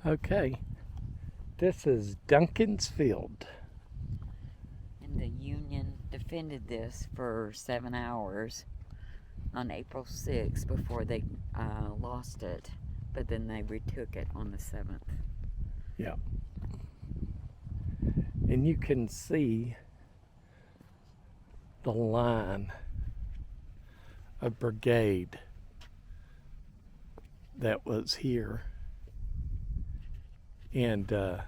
Okay, this is Duncans Field. And the Union defended this for 7 hours on April 6th before they lost it, but then they retook it on the 7th. Yeah. And you can see the line of brigade that was here. And there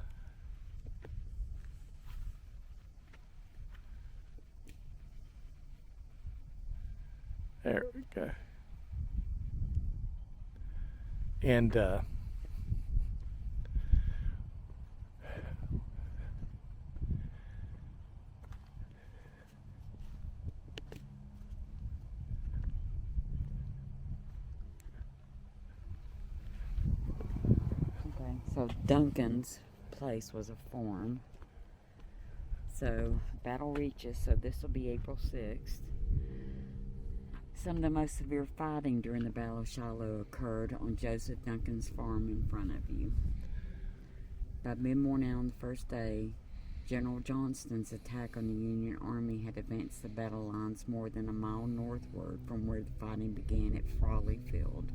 we go. And so Duncan's place was a farm. So battle reaches, so this will be April 6th. Some of the most severe fighting during the Battle of Shiloh occurred on Joseph Duncan's farm in front of you. By mid-morning on the first day, General Johnston's attack on the Union Army had advanced the battle lines more than a mile northward from where the fighting began at Racefield.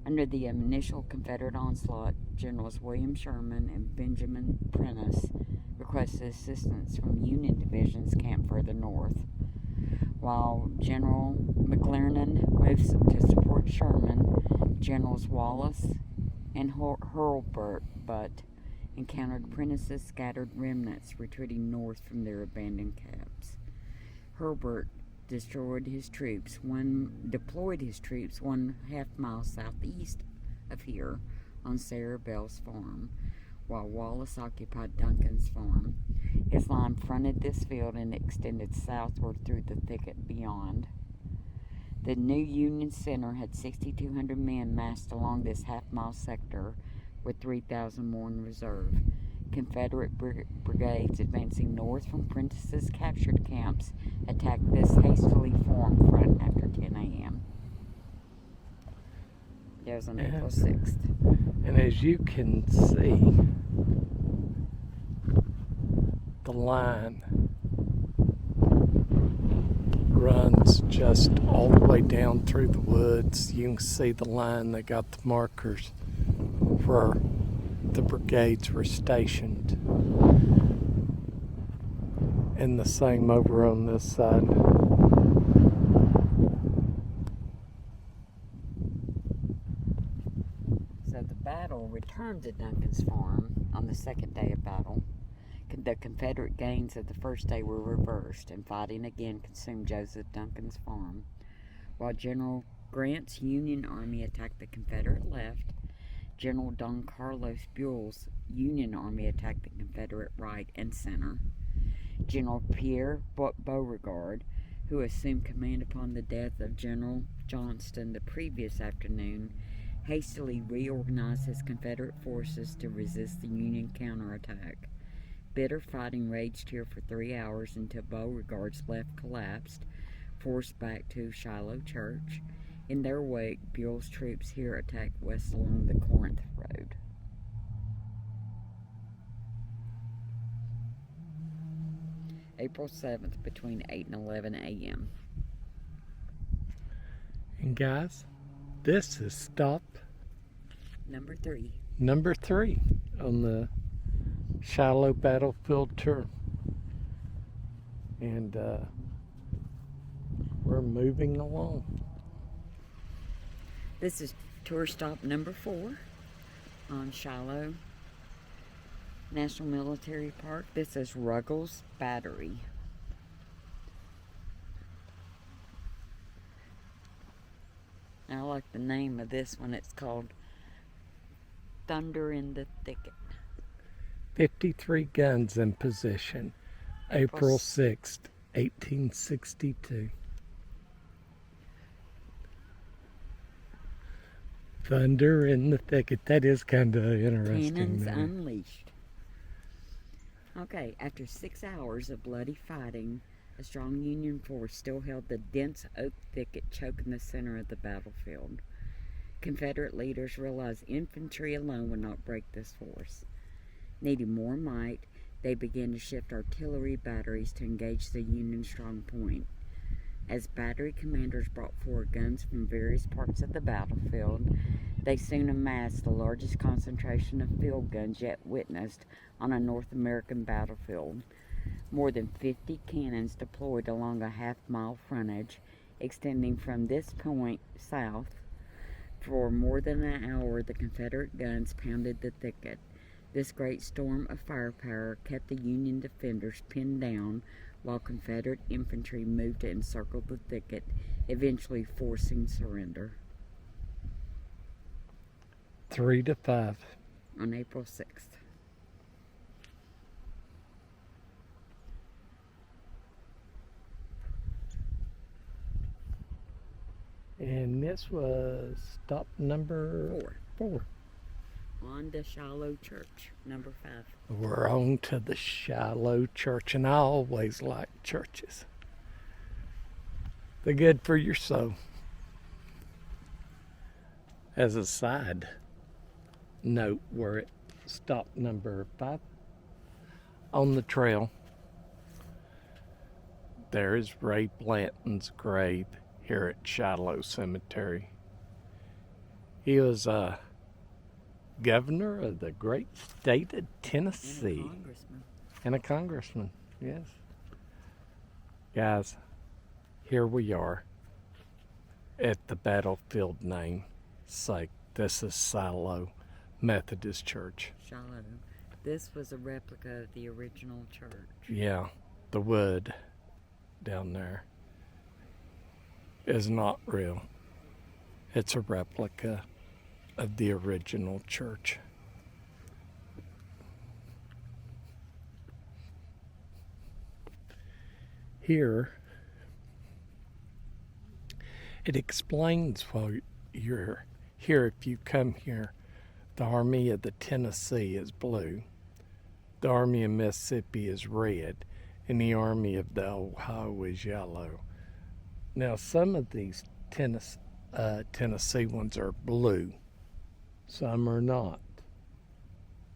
Under the initial Confederate onslaught, Generals William Sherman and Benjamin Prentiss requested assistance from Union divisions camped further north. While General McClernand moved to support Sherman, Generals Wallace and Hurlbut encountered Prentiss's scattered remnants retreating north from their abandoned camps. Hurlbut deployed his troops 1/2 mile southeast of here on Sarah Bell's farm, while Wallace occupied Duncan's farm. His line fronted this field and extended southward through the thicket beyond. The new Union center had 6,200 men massed along this half-mile sector, with 3,000 more in reserve. Confederate brigades advancing north from Prentiss's captured camps attacked this hastily formed front after 10 a.m. That was on April 6th. And as you can see, the line runs just all the way down through the woods. You can see the line. They got the markers where the brigades were stationed. And the same over on this side. So the battle returned to Duncan's farm on the second day of battle. The Confederate gains of the first day were reversed, and fighting again consumed Joseph Duncan's farm. While General Grant's Union Army attacked the Confederate left, General Don Carlos Buell's Union Army attacked the Confederate right and center. General Pierre Beauregard, who assumed command upon the death of General Johnston the previous afternoon, hastily reorganized his Confederate forces to resist the Union counterattack. Bitter fighting raged here for 3 hours until Beauregard's left collapsed, forced back to Shiloh Church. In their wake, Buell's troops here attacked west along the Corinth Road. April 7th, between 8 and 11 a.m. And guys, this is stop Number 3. Number 3 on the Shiloh Battlefield Tour. And we're moving along. This is tour stop number 4 on Shiloh National Military Park. This is Ruggles Battery. I like the name of this one. It's called Thunder in the Thicket. 53 guns in position. April 6th, 1862. Thunder in the thicket. That is kind of interesting. Cannons unleashed. Okay, after 6 hours of bloody fighting, a strong Union force still held the dense oak thicket choking the center of the battlefield. Confederate leaders realized infantry alone would not break this force. Needing more might, they began to shift artillery batteries to engage the Union strong point. As battery commanders brought forward guns from various parts of the battlefield, they soon amassed the largest concentration of field guns yet witnessed on a North American battlefield. More than 50 cannons deployed along a half-mile frontage, extending from this point south. For more than an hour, the Confederate guns pounded the thicket. This great storm of firepower kept the Union defenders pinned down, while Confederate infantry moved to encircle the thicket, eventually forcing surrender. 3-5. On April 6th. And this was stop number 4. On to Shiloh Church, number 5. We're on to the Shiloh Church, and I always like churches. They're good for your soul. As a side note, we're at stop number 5 on the trail. There is Ray Blanton's grave here at Shiloh Cemetery. He was a governor of the great state of Tennessee. And a congressman, yes. Guys, here we are at the battlefield name sake. This is Shiloh Methodist Church. Shiloh. This was a replica of the original church. Yeah, the wood down there is not real. It's a replica of the original church. Here, it explains while you're here, if you come here, the Army of the Tennessee is blue, the Army of Mississippi is red, and the Army of the Ohio is yellow. Now, some of these Tennessee ones are blue. Some are not.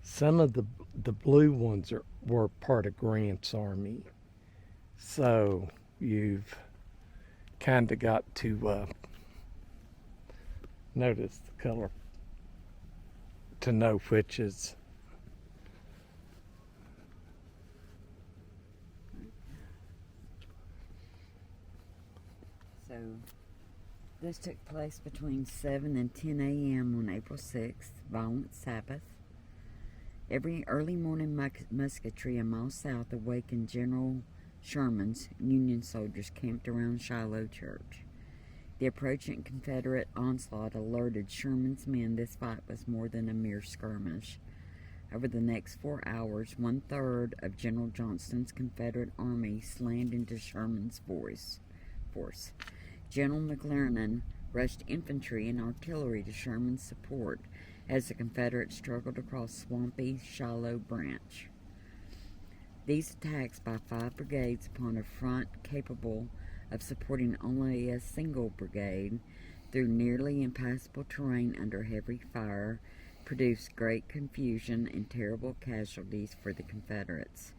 Some of the blue ones were part of Grant's army. So you've kind of got to notice the color to know which is. So this took place between 7 and 10 a.m. on April 6th, violent Sabbath. Every early morning musketry a mile south awakened General Sherman's Union soldiers camped around Shiloh Church. The approaching Confederate onslaught alerted Sherman's men this fight was more than a mere skirmish. Over the next 4 hours, 1/3 of General Johnston's Confederate army slammed into Sherman's force. General McClernand rushed infantry and artillery to Sherman's support as the Confederates struggled across swampy Shiloh Branch. These attacks by 5 brigades upon a front capable of supporting only a single brigade through nearly impassable terrain under heavy fire produced great confusion and terrible casualties for the Confederates.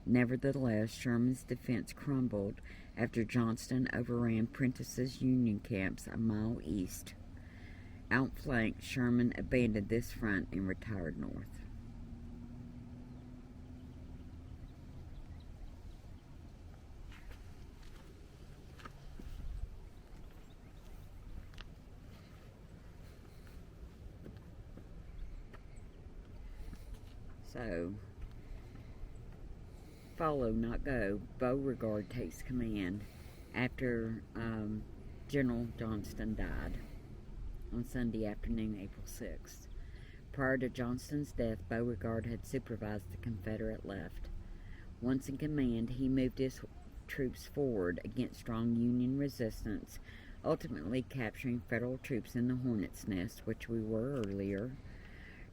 Nevertheless, Sherman's defense crumbled after Johnston overran Prentice's Union camps a mile east. Outflanked, Sherman abandoned this front and retired north. So, follow, not go. Beauregard takes command after General Johnston died on Sunday afternoon, April 6th. Prior to Johnston's death, Beauregard had supervised the Confederate left. Once in command, he moved his troops forward against strong Union resistance, ultimately capturing Federal troops in the Hornet's Nest, which we were earlier.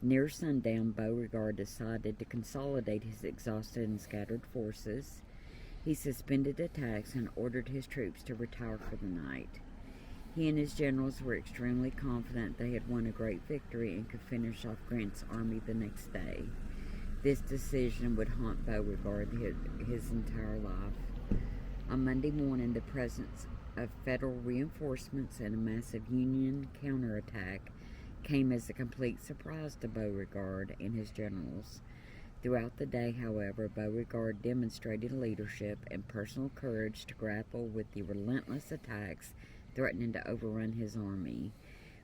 Near sundown, Beauregard decided to consolidate his exhausted and scattered forces. He suspended attacks and ordered his troops to retire for the night. He and his generals were extremely confident they had won a great victory and could finish off Grant's army the next day. This decision would haunt Beauregard his entire life. On Monday morning, the presence of federal reinforcements and a massive Union counterattack came as a complete surprise to Beauregard and his generals. Throughout the day, however, Beauregard demonstrated leadership and personal courage to grapple with the relentless attacks threatening to overrun his army.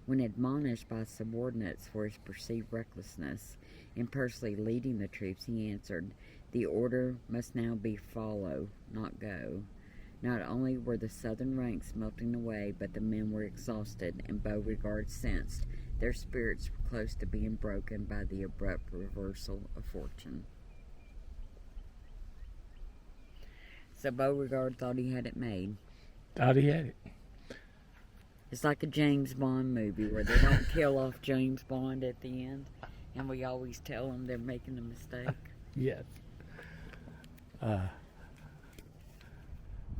When admonished by subordinates for his perceived recklessness in personally leading the troops, he answered, "The order must now be follow, not go." Not only were the Southern ranks melting away, but the men were exhausted, and Beauregard sensed their spirits were close to being broken by the abrupt reversal of fortune. So Beauregard thought he had it made. Thought he had it. It's like a James Bond movie where they don't kill off James Bond at the end, and we always tell them they're making a mistake. Yes.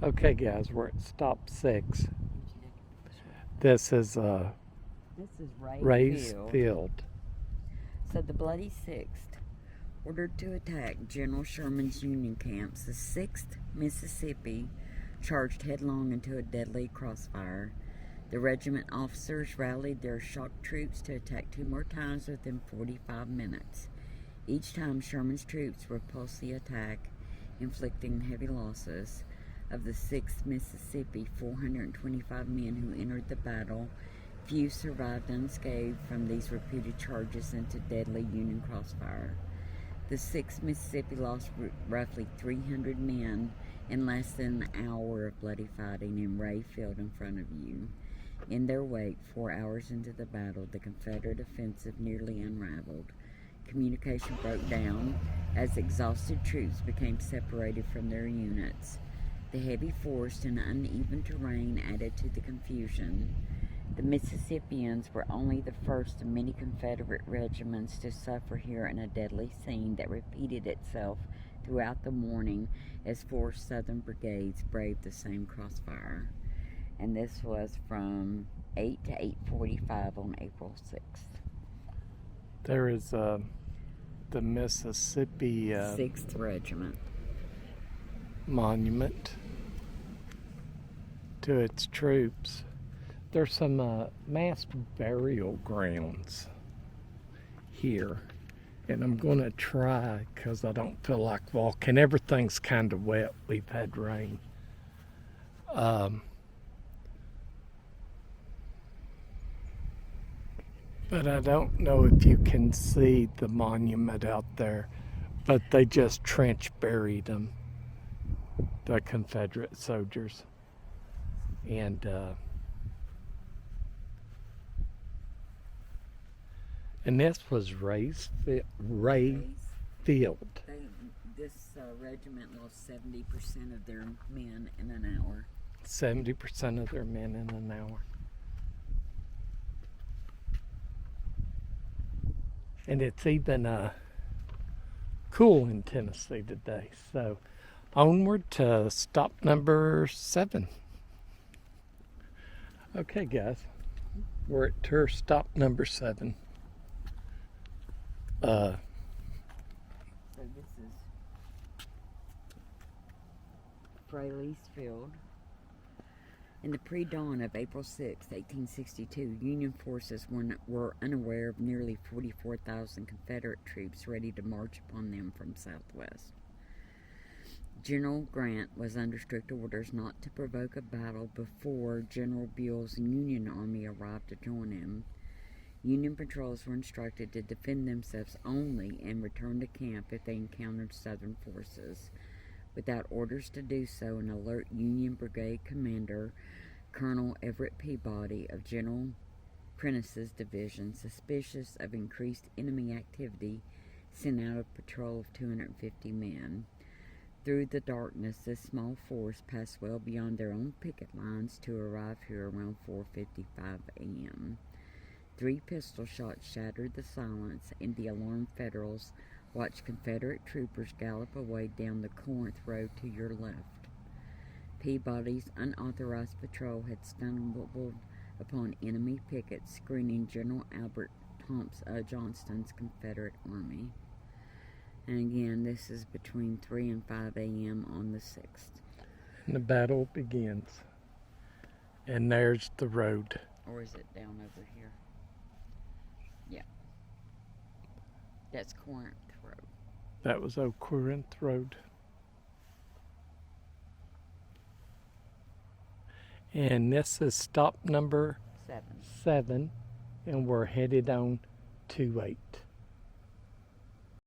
Okay, guys, we're at stop 6. This is Racefield. So the Bloody Sixth, ordered to attack General Sherman's Union camps, the 6th Mississippi charged headlong into a deadly crossfire. The regiment officers rallied their shock troops to attack 2 more times within 45 minutes. Each time Sherman's troops repulsed the attack, inflicting heavy losses. Of the 6th Mississippi, 425 men who entered the battle, few survived unscathed from these repeated charges into deadly Union crossfire. The 6th Mississippi lost roughly 300 men in less than an hour of bloody fighting in Racefield in front of you. In their wake, 4 hours into the battle, the Confederate offensive nearly unraveled. Communication broke down as exhausted troops became separated from their units. The heavy force and uneven terrain added to the confusion. The Mississippians were only the first of many Confederate regiments to suffer here in a deadly scene that repeated itself throughout the morning as 4 Southern brigades braved the same crossfire. And this was from 8 to 8:45 on April 6th. There is the Mississippi 6th Regiment. Monument to its troops. There's some mass burial grounds here, and I'm going to try, because I don't feel like walking. Everything's kind of wet. We've had rain. But I don't know if you can see the monument out there, but they just trench buried them, the Confederate soldiers. And this was Racefield. This regiment lost 70% of their men in an hour. 70% of their men in an hour. And it's even cool in Tennessee today. So onward to stop number 7. Okay, guys, we're at tour stop number 7. So this is Racefield. In the pre-dawn of April 6, 1862, Union forces were unaware of nearly 44,000 Confederate troops ready to march upon them from southwest. General Grant was under strict orders not to provoke a battle before General Buell's Union army arrived to join him. Union patrols were instructed to defend themselves only and return to camp if they encountered Southern forces. Without orders to do so, an alert Union Brigade commander, Colonel Everett Peabody of General Prentice's division, suspicious of increased enemy activity, sent out a patrol of 250 men. Through the darkness, this small force passed well beyond their own picket lines to arrive here around 4:55 a.m. 3 pistol shots shattered the silence, and the alarmed Federals watched Confederate troopers gallop away down the Corinth Road to your left. Peabody's unauthorized patrol had stumbled upon enemy pickets screening General Albert Johnston's Confederate Army. And again, this is between 3 and 5 a.m. on the 6th. And the battle begins. And there's the road. Or is it down over here? Yeah. That's Corinth Road. That was Old Corinth Road. And this is stop number 7. And we're headed on to 8.